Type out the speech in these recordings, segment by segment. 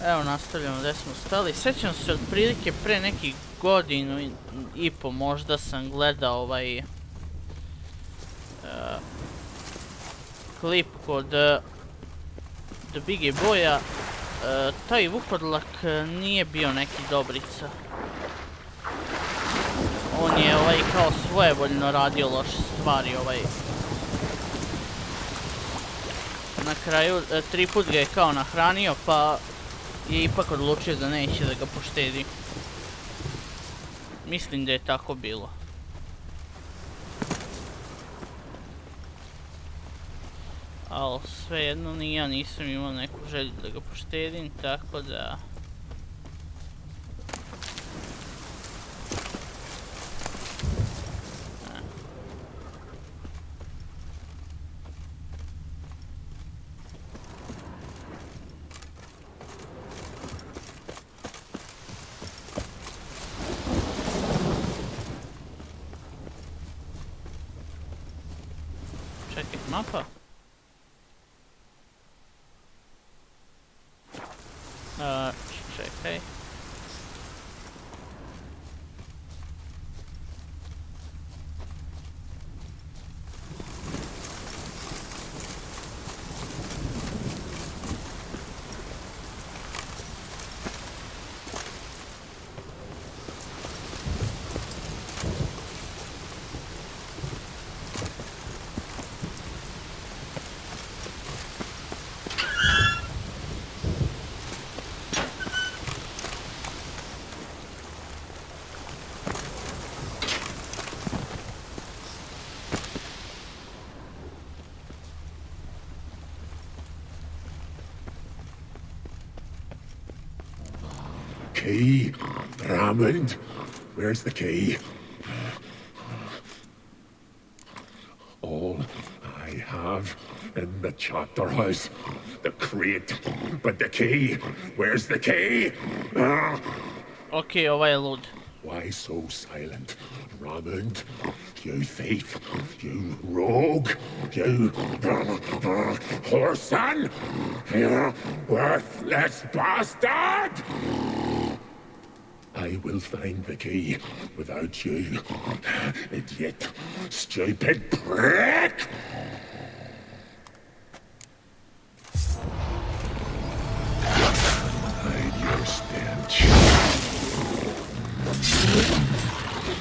Evo, nastavljamo gdje smo stali. Sjećam se otprilike pre nekih godinu i po možda sam gledao klip kod The Biggie Boya. Taj vukodlak nije bio neki dobrica. On je kao svojevoljno radio loše stvari. Na kraju 3 put ga je kao nahranio, pa je ipak odlučio da neće da ga poštedi. Mislim da je tako bilo. Ali svejedno ni ja nisam imao neku želju da ga poštedim, tako da... Čekaj, mapa? Čekaj. Key, Raymond. Where's the key? All I have in the chapter house, the crate, but the key. Where's the key? Okej, ovaj je lud. Why so silent, Raymond? You thief, you rogue, you whoreson, you worthless bastard! I will find the key without you, idiot, stupid prick! Hide your stench.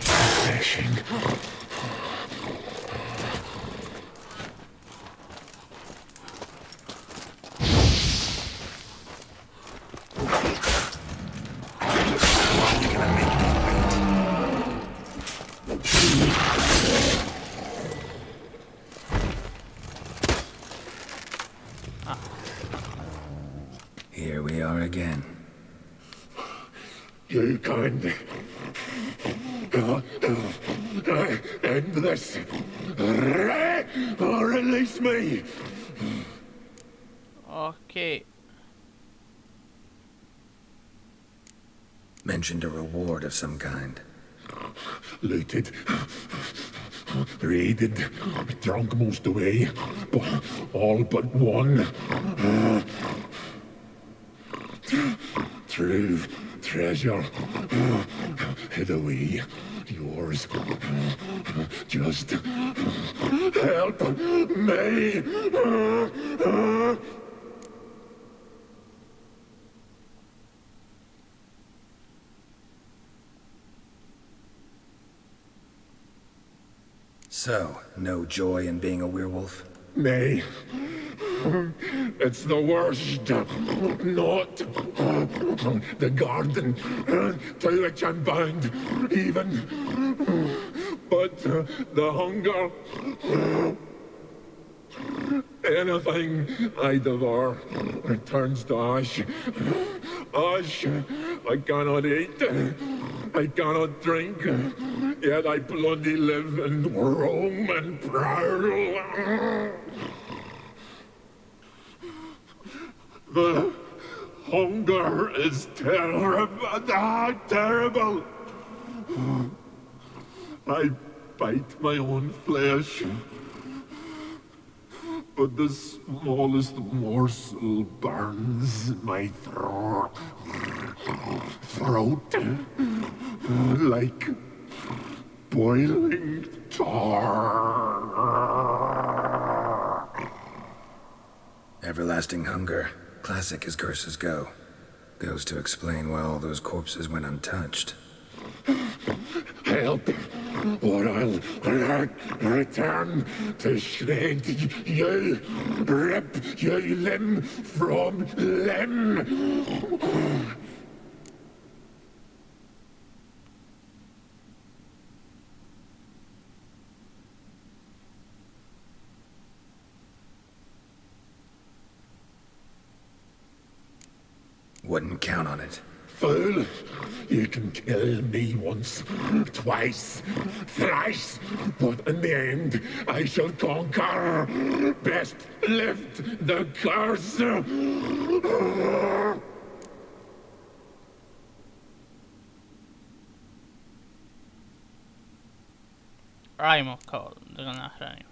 Flashing. Here we are again. You can't end this. Or release me. Okej. Mentioned a reward of some kind. Looted, raided, drunk most away, but all but one. True treasure hid away, yours. Just help me. So, no joy in being a werewolf? Nay. It's the worst. Not the garden to which I'm bound, even. But the hunger. Anything I devour turns to ash. Ash I cannot eat. I cannot drink. Yet I bloody live and roam and prowl. The hunger is terrible, terrible. I bite my own flesh, but the smallest morsel burns my throat like boiling tar. Everlasting hunger, classic as curses go. Goes to explain why all those corpses went untouched. Help, or I'll return to shred you, rip you limb from limb. Wouldn't count on it. Fool, you can kill me once, twice, thrice, but in the end I shall conquer. Best lift the curse. Ajmo kao da ga nahranim.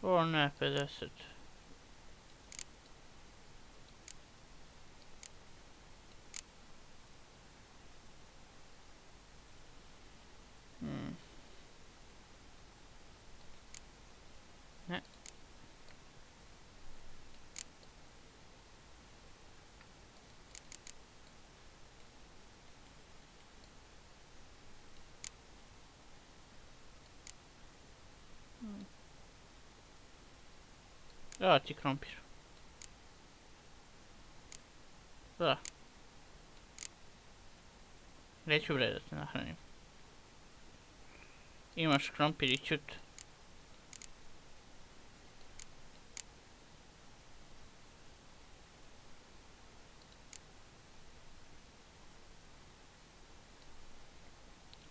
O ne, 50. Ne. Evo ti krompir. Da. Neću bre da te nahranim. Imaš krompir i čut.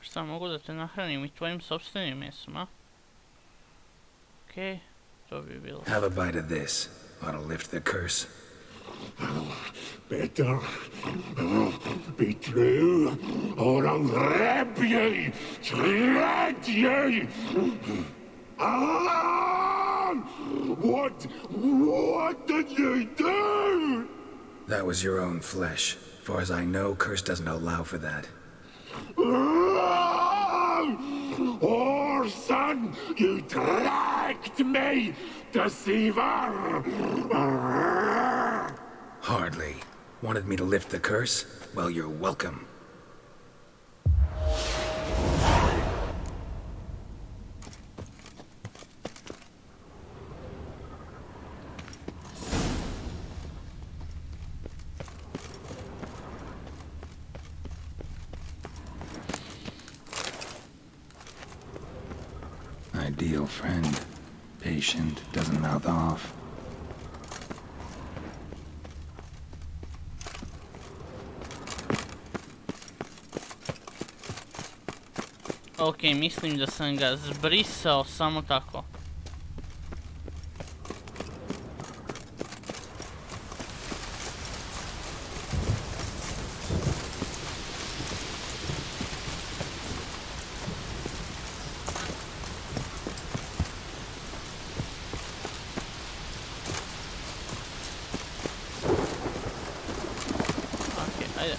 Šta, mogu da te nahranim i tvojim sopstvenim mesom, a? Okej. To bi bilo. Have a bite of this. Ought to lift the curse. Better be true, or I'll rip you, shred you. Ah! What did you do? That was your own flesh. Far as I know, curse doesn't allow for that. Orson, you tracked me, deceiver! Hardly. Wanted me to lift the curse? Well, you're welcome. Ideal friend. Patient, doesn't mouth off. Ok, mislim da sam ga zbrisao samo tako. Ok, ajde.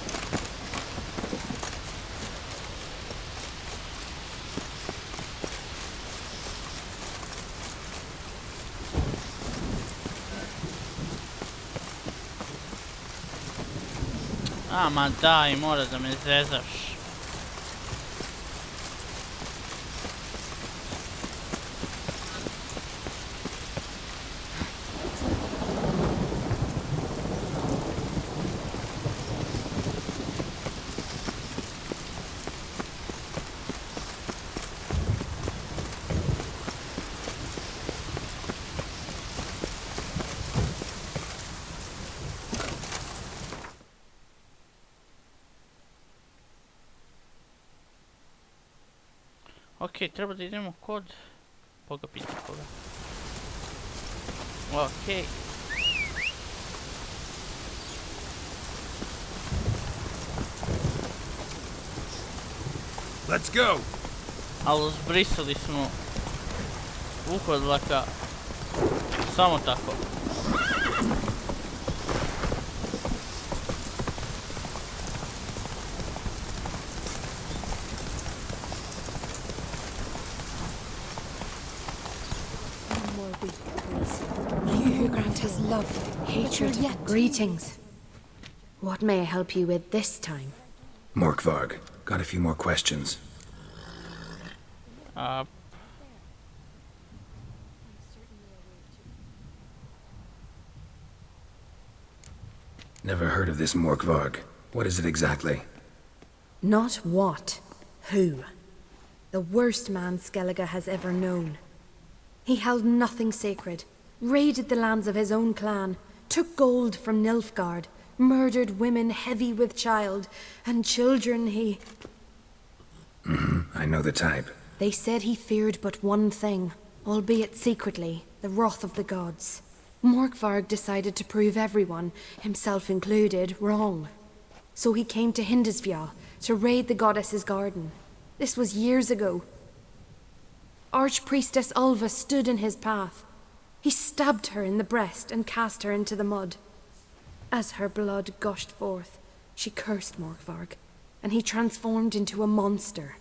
A, ma daj, mora da me zezaš. Ok, treba da idemo kod... Boga pita koga. Ok. Let's go! Ali zbrisali smo uhodlaka samo tako. You who grant us love, hatred, greetings. What may I help you with this time? Morkvarg, got a few more questions. Never heard of this Morkvarg. What is it exactly? Not what, who. The worst man Skellige has ever known. He held nothing sacred, raided the lands of his own clan, took gold from Nilfgaard, murdered women heavy with child, and children he... I know the type. They said he feared but one thing, albeit secretly, the wrath of the gods. Morkvarg decided to prove everyone, himself included, wrong. So he came to Hindisvja to raid the goddess's garden. This was years ago. Archpriestess Ulva stood in his path. He stabbed her in the breast and cast her into the mud. As her blood gushed forth, she cursed Morkvarg, and he transformed into a monster.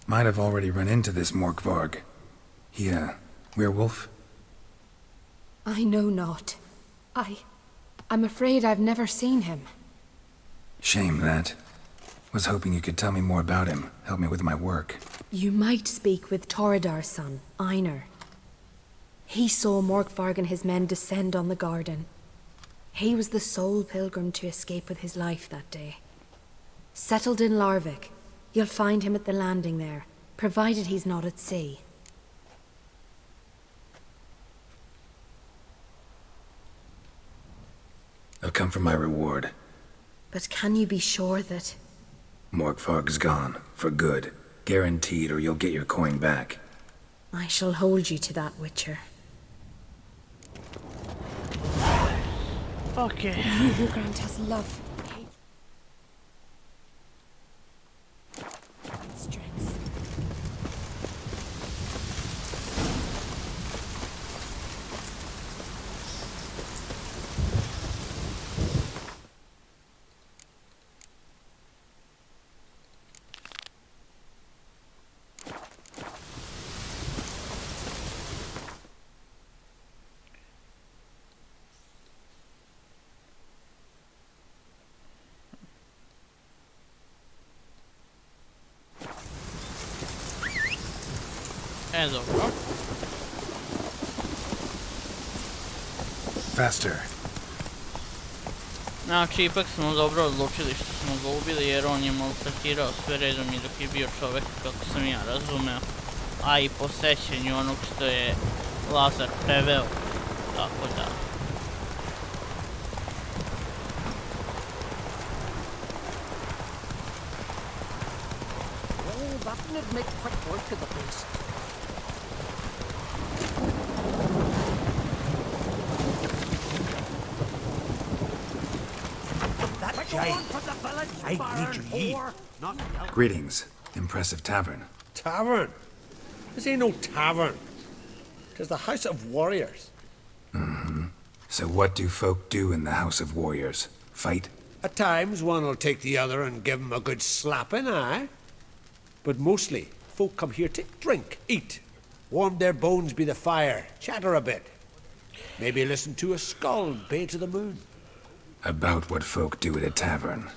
Might have already run into this Morkvarg. He, werewolf? I know not. I'm afraid I've never seen him. Shame that. Was hoping you could tell me more about him, help me with my work. You might speak with Toradar's son, Einar. He saw Morkvarg and his men descend on the garden. He was the sole pilgrim to escape with his life that day. Settled in Larvik, you'll find him at the landing there, provided he's not at sea. I've come for my reward. But can you be sure that... Morkvarg's gone, for good. Guaranteed, or you'll get your coin back. I shall hold you to that, Witcher. Okay. You who grant us love, strength. Dobro. Faster. Znači, ipak smo dobro odlučili što smo ga ubili, jer on je maltretirao sve redom i dok je bio čovek, kako sam ja razumeo. A i po sećenju onog što je Lazar preveo. Tako da... Well, that would make quick work of the place. I need your heed. Greetings. Impressive tavern. Tavern? This ain't no tavern. 'Tis the House of Warriors. So what do folk do in the House of Warriors? Fight? At times, one will take the other and give 'em a good slapping, aye? But mostly, folk come here to drink, eat, warm their bones by the fire, chatter a bit. Maybe listen to a skull bay to the moon. About what folk do at a tavern.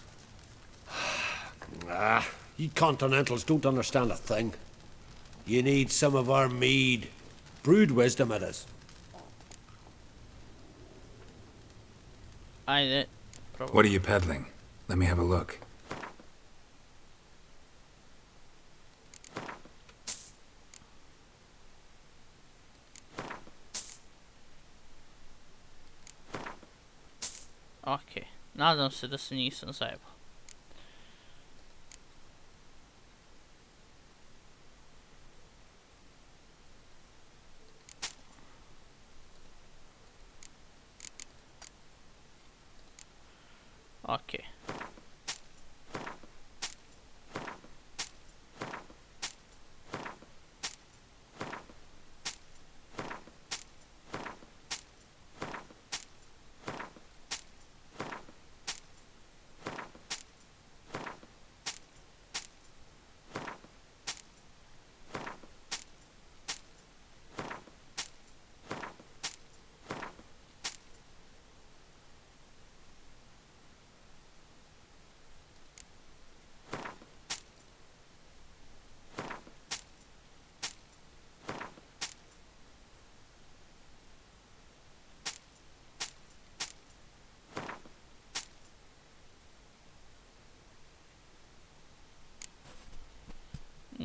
You continentals don't understand a thing. You need some of our mead. Brewed wisdom it is. Ajde. What are you peddling? Let me have a look. Ok, nadam se da se nisam zajebao.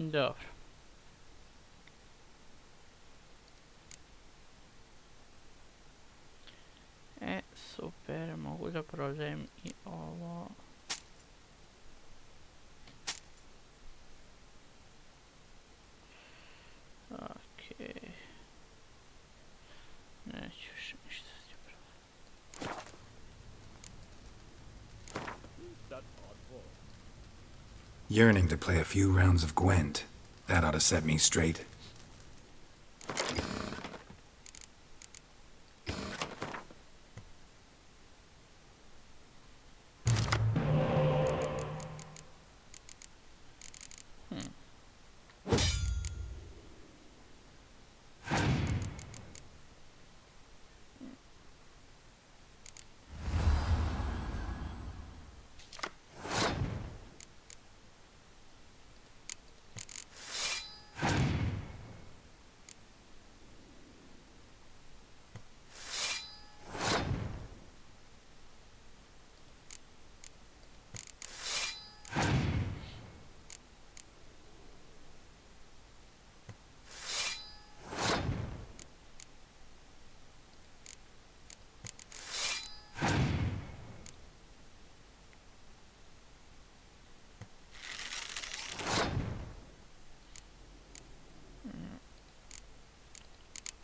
Dobro. Super, mogu da prodajem i ovo. Okej. Neću više ništa s tim prodati. Yearning to play a few rounds of Gwent. That ought to set me straight.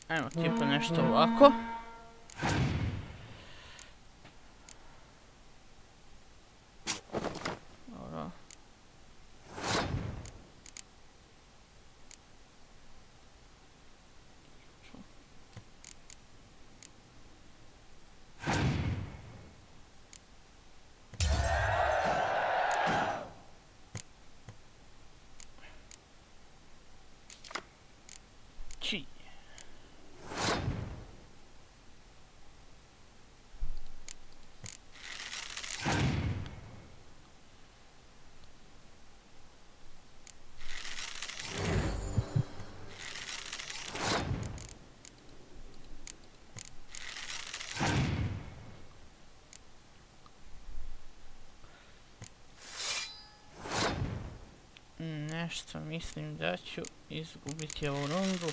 Ajmo tipa nešto ovako. Dobro. Či. Nešto mislim da ću izgubiti ovu rundu.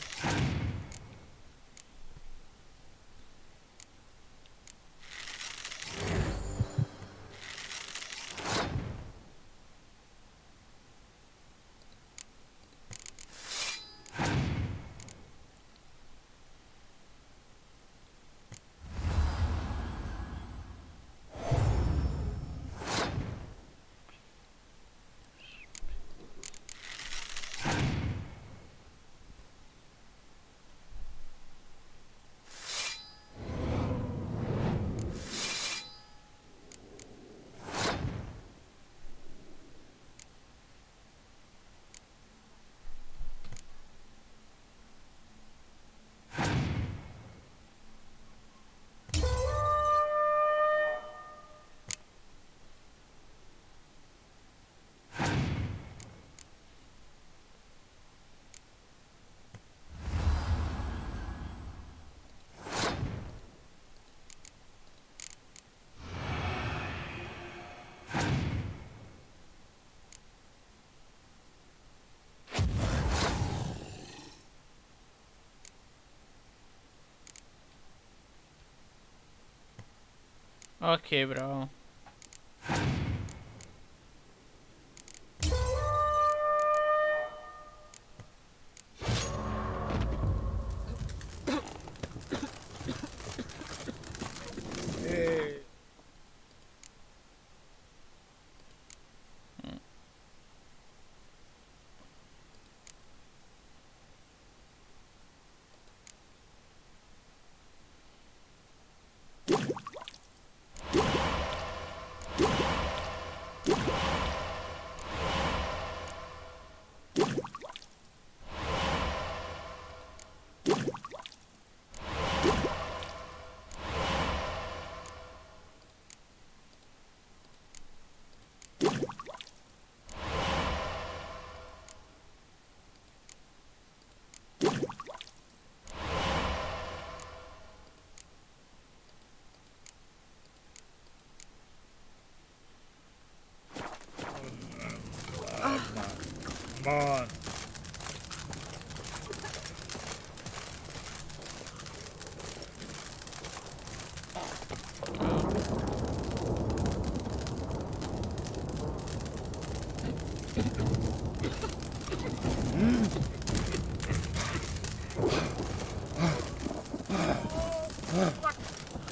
Okej, bravo.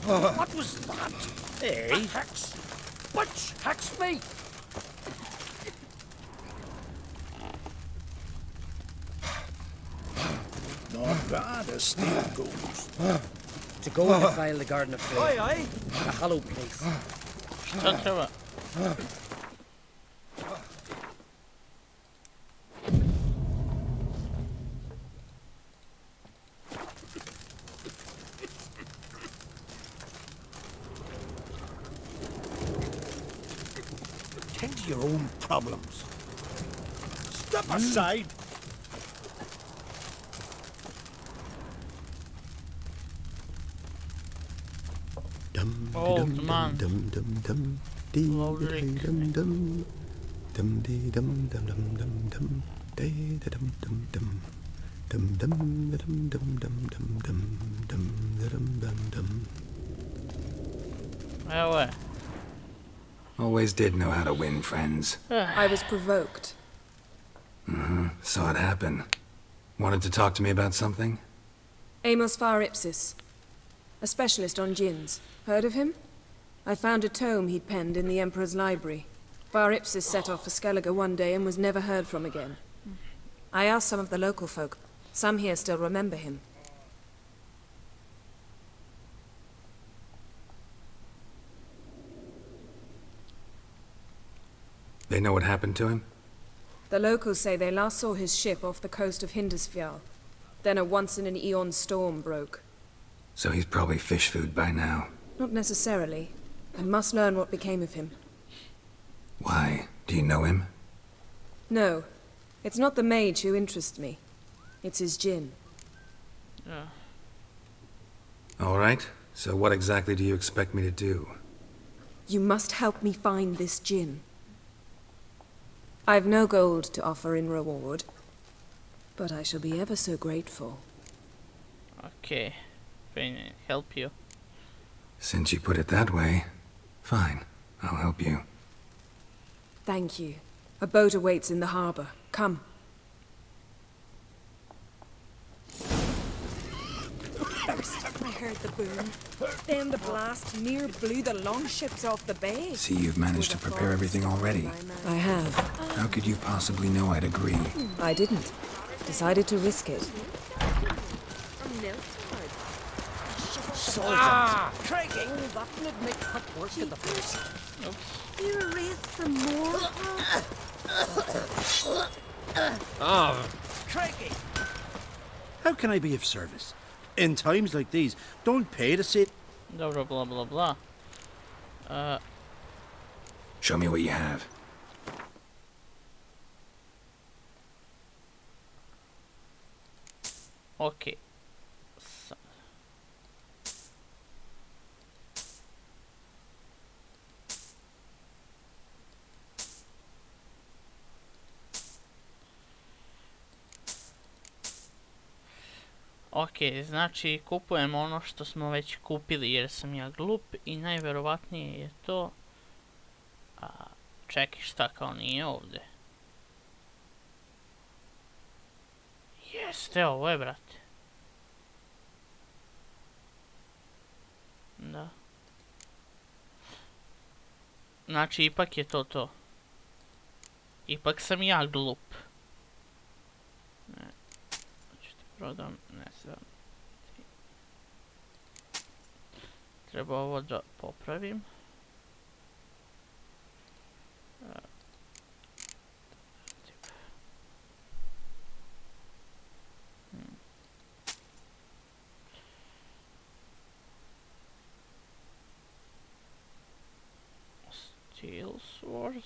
What was that? A hex? Which hex me? Not bad as steel goes. To go and defile the Garden of Flame. Aye. A hollow place. Šta treba? Tend to your own problems. Step aside. Old man. Lovely. Evo je. Always did know how to win, friends. I was provoked. Saw it happen. Wanted to talk to me about something? Amos Far Ipsis, a specialist on djinns. Heard of him? I found a tome he'd penned in the Emperor's library. Far Ipsis set off for Skellige one day and was never heard from again. I asked some of the local folk. Some here still remember him. They know what happened to him? The locals say they last saw his ship off the coast of Hindisfjall. Then a once-in-an-eon storm broke. So he's probably fish food by now. Not necessarily. I must learn what became of him. Why? Do you know him? No. It's not the mage who interests me. It's his djinn. Yeah. All right. So what exactly do you expect me to do? You must help me find this djinn. I've no gold to offer in reward, but I shall be ever so grateful. Okay. Can I help you? Since you put it that way, fine. I'll help you. Thank you. A boat awaits in the harbor. Come. I heard the boom. Then the blast near blew the longships off the bay. See, you've managed to prepare everything already. I have. How could you possibly know I'd agree? I didn't. Decided to risk it. Craigie! Oh, that would make quick work of the place. You raised some more? Craigie! How can I be of service? In times like these, don't pay to sit. Dobro, bla bla bla. Show me what you have. Okay. Ok, znači kupujemo ono što smo već kupili jer sam ja glup i najverovatnije je to... čekaj, šta kao nije ovdje? Jeste, ovo je, brate. Da. Znači, ipak je to to. Ipak sam ja glup. Ne. Prodam, ne znam. Treba ovo da popravim. Steel sword.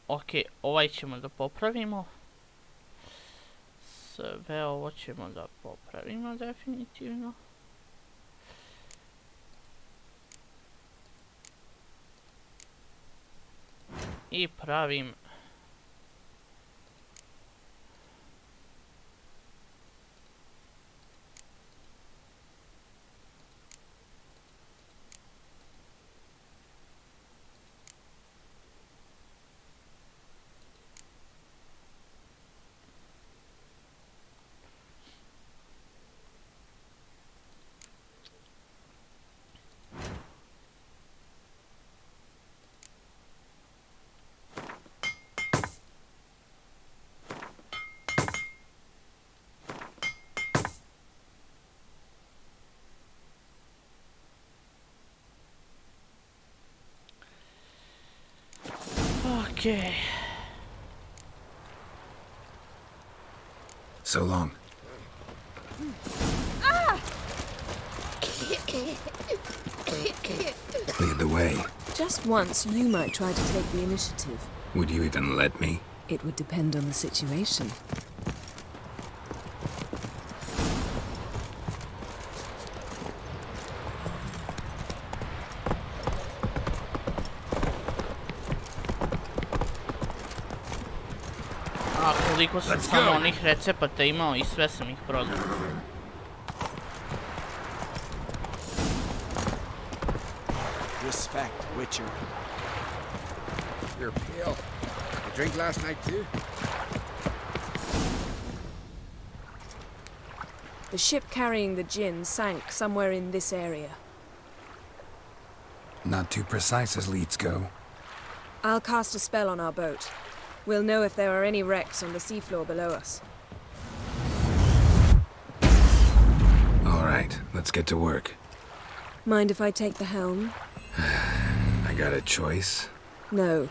Ok, ovaj ćemo da popravimo. Sve ovo ćemo da popravimo definitivno. I pravim... Okej. So long. Lead the way. Just once, you might try to take the initiative. Would you even let me? It would depend on the situation. A koliko sam samo onih recepata imao i sve sam ih prodao. Respect, Witcheru. You're pale. You drink last night too? The ship carrying the gin sank somewhere in this area. Not too precise as leads go. I'll cast a spell on our boat. We'll know if there are any wrecks on the seafloor below us. All right, let's get to work. Mind if I take the helm? I got a choice. No.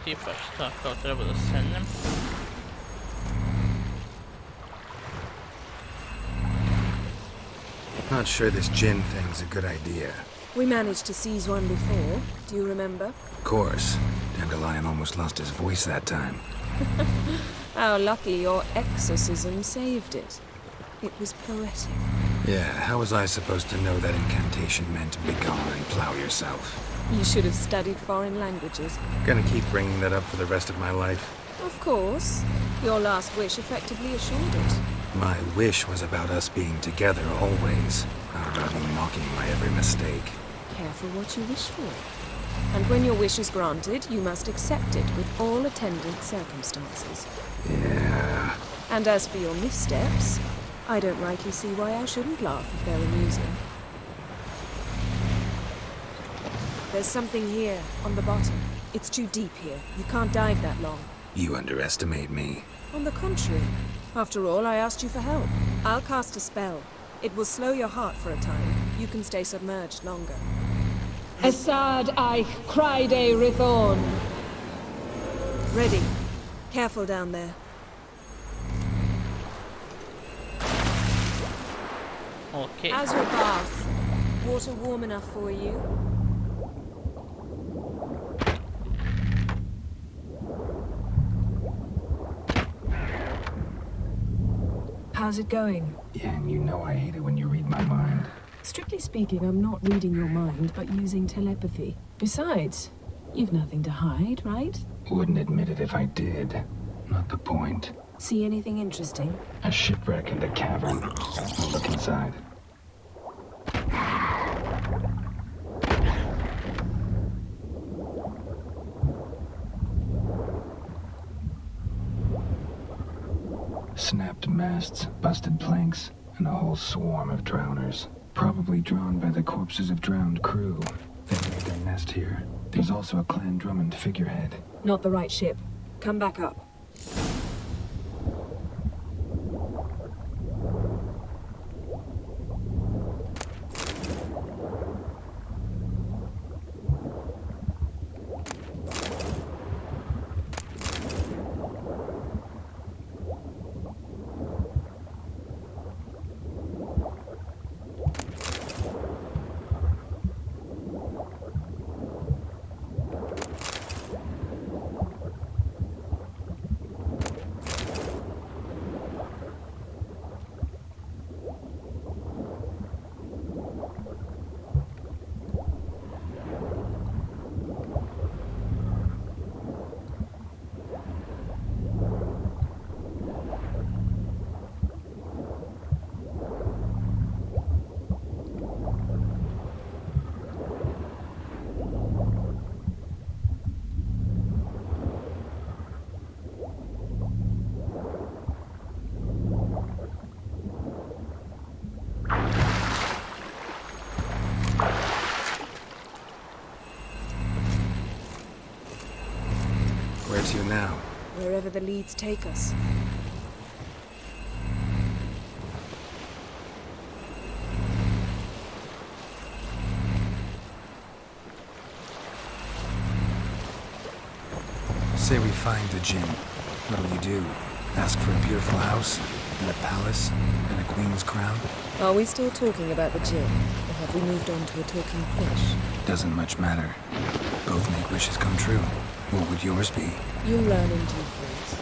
Tipa šta, kao treba da sednem. Not sure this gin thing's a good idea. We managed to seize one before. Do you remember? Of course. Dandelion almost lost his voice that time. How lucky your exorcism saved it. It was poetic. Yeah, how was I supposed to know that incantation meant begone and plow yourself? You should have studied foreign languages. Gonna keep bringing that up for the rest of my life. Of course. Your last wish effectively assured it. My wish was about us being together always, not about you mocking my every mistake. Careful what you wish for. And when your wish is granted, you must accept it with all attendant circumstances. Yeah. And as for your missteps, I don't rightly see why I shouldn't laugh if they're amusing. There's something here, on the bottom. It's too deep here. You can't dive that long. You underestimate me. On the contrary. After all, I asked you for help. I'll cast a spell. It will slow your heart for a time. You can stay submerged longer. Assad eich cryde rithon. Ready. Careful down there. Okej. How's your bath? Water warm enough for you? How's it going? Yeah, and you know I hate it when you read my mind. Strictly speaking, I'm not reading your mind, but using telepathy. Besides, you've nothing to hide, right? Wouldn't admit it if I did. Not the point. See anything interesting? A shipwreck and a cavern. I'll look inside. Snapped masts, busted planks, and a whole swarm of drowners. Probably drawn by the corpses of drowned crew. They made their nest here. There's also a Clan Drummond figurehead. Not the right ship. Come back up. Where to now? Wherever the leads take us. Say we find the djinn. What'll you do? Ask for a beautiful house, and a palace, and a queen's crown? Are we still talking about the djinn, or have we moved on to a talking fish? Doesn't much matter. Both make wishes come true. What would yours be? You'll learn in due course.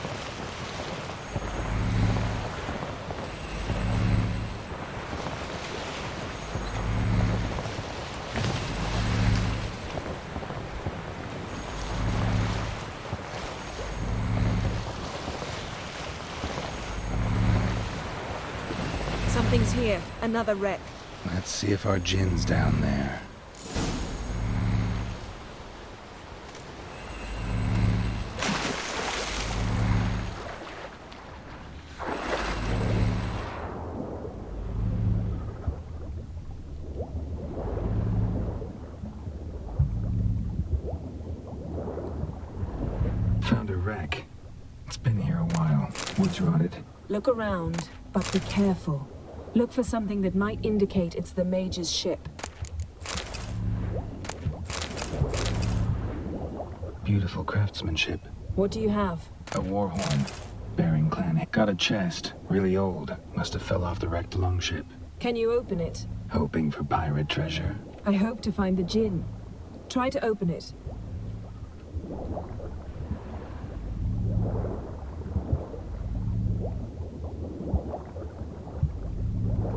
Something's here. Another wreck. Let's see if our djinn's down there. Found a wreck. It's been here a while. What's rotted? Look around, but be careful. Look for something that might indicate it's the mage's ship. Beautiful craftsmanship. What do you have? A war horn. Bearing clan. Got a chest. Really old. Must have fell off the wrecked longship. Can you open it? Hoping for pirate treasure. I hope to find the djinn. Try to open it.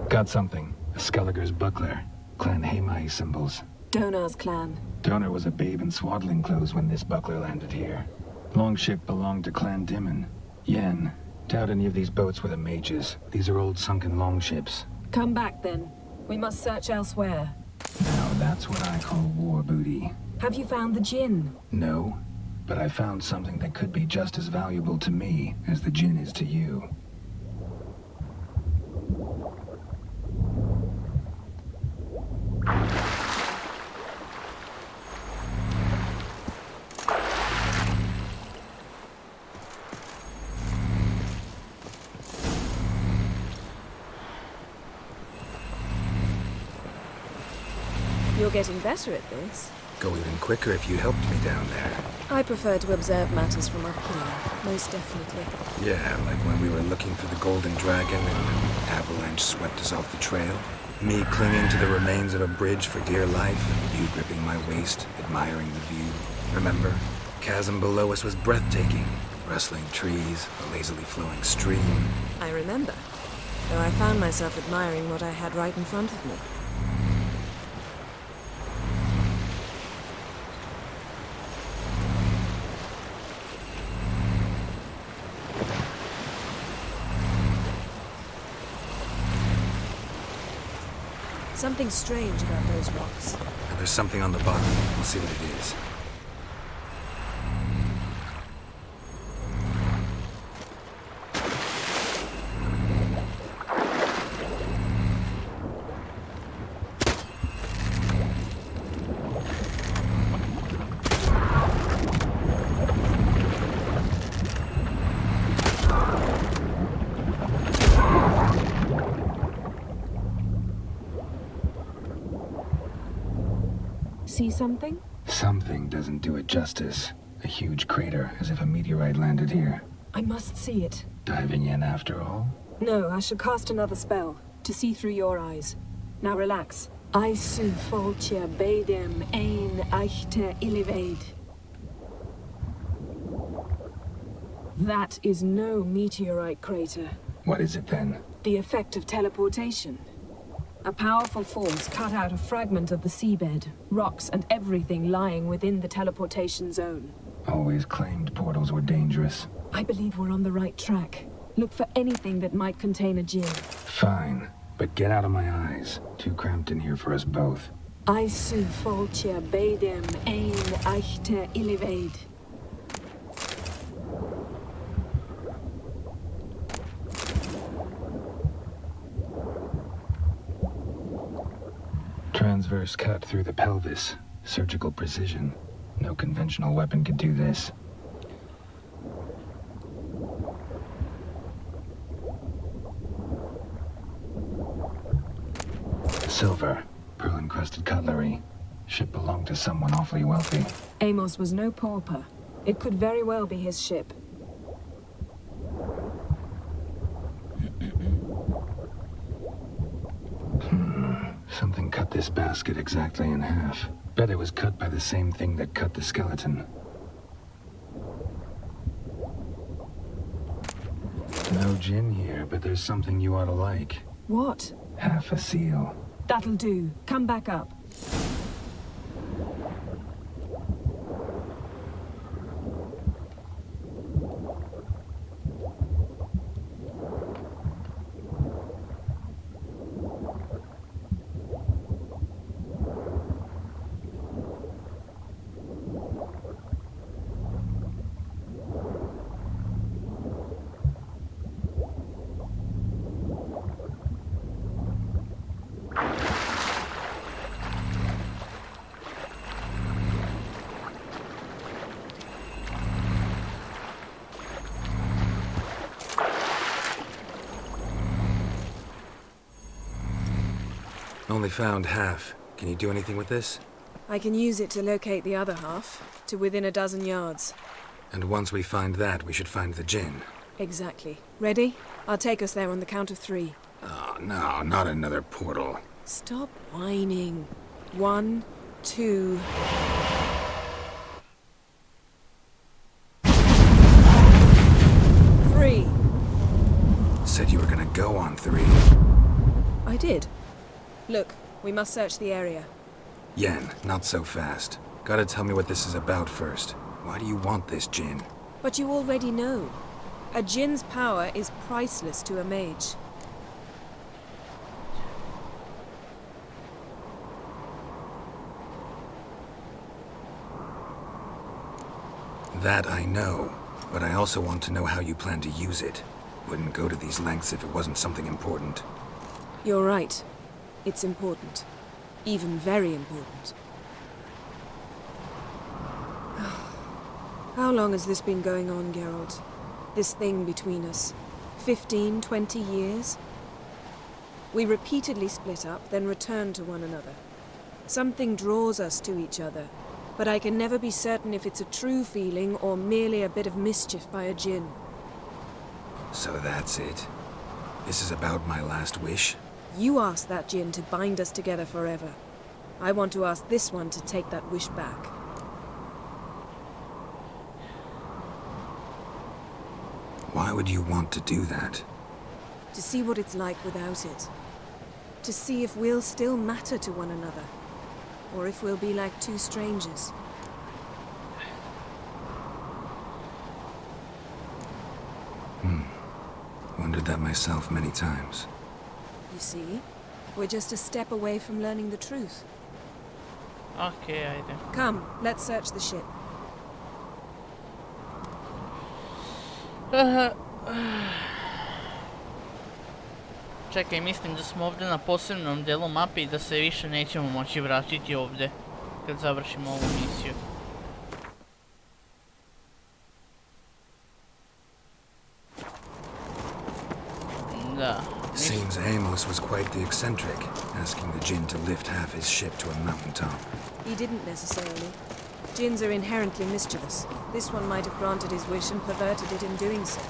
Got something. A Skelliger's buckler. Clan Hamai symbols. Donar's clan. Donar was a babe in swaddling clothes when this buckler landed here. Longship belonged to Clan Dimon. Yen. Doubt any of these boats were the mages. These are old sunken longships. Come back then. We must search elsewhere. Now that's what I call war booty. Have you found the djinn? No, but I found something that could be just as valuable to me as the djinn is to you. You're getting better at this. Go even quicker if you helped me down there. I prefer to observe matters from up here, most definitely. Yeah, like when we were looking for the golden dragon and an avalanche swept us off the trail. Me clinging to the remains of a bridge for dear life, you gripping my waist, admiring the view. Remember? Chasm below us was breathtaking. Rustling trees, a lazily flowing stream. I remember, though I found myself admiring what I had right in front of me. Something strange about those rocks. And there's something on the bottom. We'll see what it is. See something? Something doesn't do it justice. A huge crater, as if a meteorite landed here. I must see it. Diving in after all? No, I shall cast another spell, to see through your eyes. Now relax. I su foltje bedem ein echte illiveid. That is no meteorite crater. What is it then? The effect of teleportation. A powerful force cut out a fragment of the seabed, rocks and everything lying within the teleportation zone. Always claimed portals were dangerous. I believe we're on the right track. Look for anything that might contain a djinn. Fine, but get out of my eyes. Too cramped in here for us both. I su foltje bedem ein echte illiveid. Transverse cut through the pelvis. Surgical precision. No conventional weapon could do this. Silver. Pearl-encrusted cutlery. Ship belonged to someone awfully wealthy. Amos was no pauper. It could very well be his ship. Something cut this basket exactly in half. Bet it was cut by the same thing that cut the skeleton. No gin here, but there's something you ought to like. What? Half a seal. That'll do. Come back up. Only found half. Can you do anything with this? I can use it to locate the other half, to within a dozen yards. And once we find that, we should find the gin. Exactly. Ready? I'll take us there on the count of 3. Oh, no, not another portal. Stop whining. 1, 2... Three. Said you were gonna go on 3. I did. Look, we must search the area. Yen, not so fast. Gotta tell me what this is about first. Why do you want this gin? But you already know. A djinn's power is priceless to a mage. That I know, but I also want to know how you plan to use it. Wouldn't go to these lengths if it wasn't something important. You're right. It's important. Even very important. How long has this been going on, Geralt? This thing between us? 15, 20 years? We repeatedly split up, then return to one another. Something draws us to each other, but I can never be certain if it's a true feeling or merely a bit of mischief by a djinn. So that's it. This is about my last wish? You asked that djinn to bind us together forever. I want to ask this one to take that wish back. Why would you want to do that? To see what it's like without it. To see if we'll still matter to one another. Or if we'll be like two strangers. Wondered that myself many times. You see? We're just a step away from learning the truth. Okej, ajde. Come, let's search the ship. Čekaj, mislim da smo ovdje na posebnom delu mape i da se više nećemo moći vratiti ovdje kad završimo ovu misiju. Da. Seems Amos was quite the eccentric, asking the djinn to lift half his ship to a mountaintop. He didn't necessarily. Djinns are inherently mischievous. This one might have granted his wish and perverted it in doing so.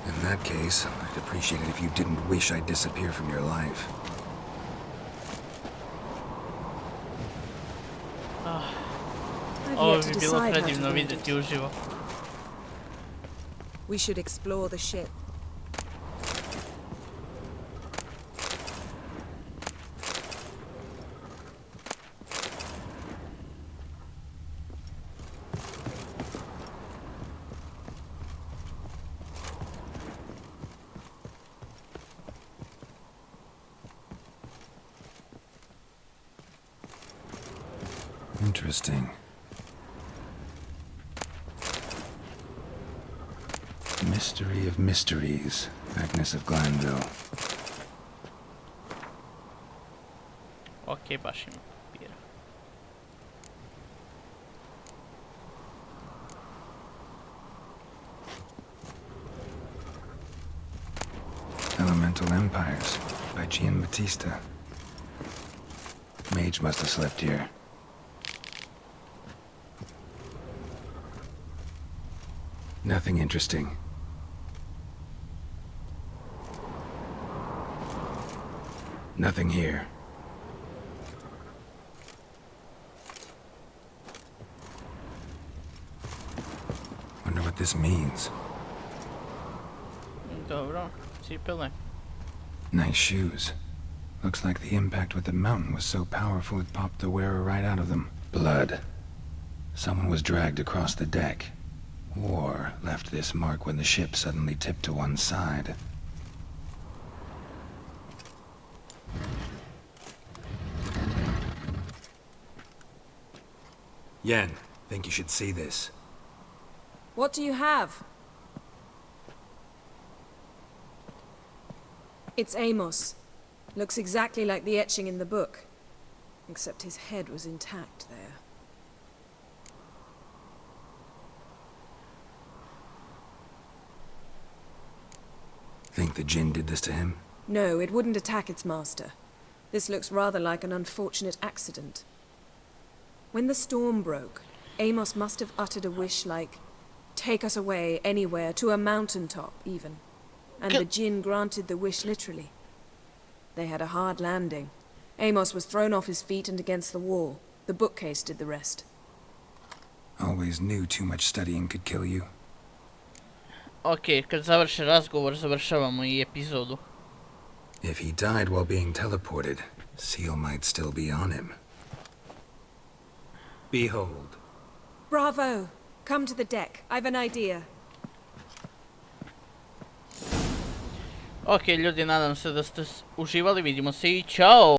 In that case, I'd appreciate it if you didn't wish I'd disappear from your life. Ovo bi bilo predivno vidjeti uživo. We should explore the ship. Interesting. Mystery of mysteries, Agnes of Glanville. Okej, baš ima papira. Elemental Empires by Gian Battista. Mage must have slept here. Nothing interesting. Nothing here. Wonder what this means. Dobro, cipele. Nice shoes. Looks like the impact with the mountain was so powerful it popped the wearer right out of them. Blood. Someone was dragged across the deck. Or left this mark when the ship suddenly tipped to one side. Yen, think you should see this. What do you have? It's Amos. Looks exactly like the etching in the book. Except his head was intact there. Think the djinn did this to him? No, it wouldn't attack its master. This looks rather like an unfortunate accident. When the storm broke, Amos must have uttered a wish like, "Take us away, anywhere, to a mountaintop, even." And the djinn granted the wish literally. They had a hard landing. Amos was thrown off his feet and against the wall. The bookcase did the rest. Always knew too much studying could kill you. Ok, kad završi razgovor, završavamo i epizodu. If he died while being teleported, Seal might still be on him. Behold. Bravo! Come to the deck. I've an idea. Ok, ljudi, nadam se da ste uživali. Vidimo se i čao!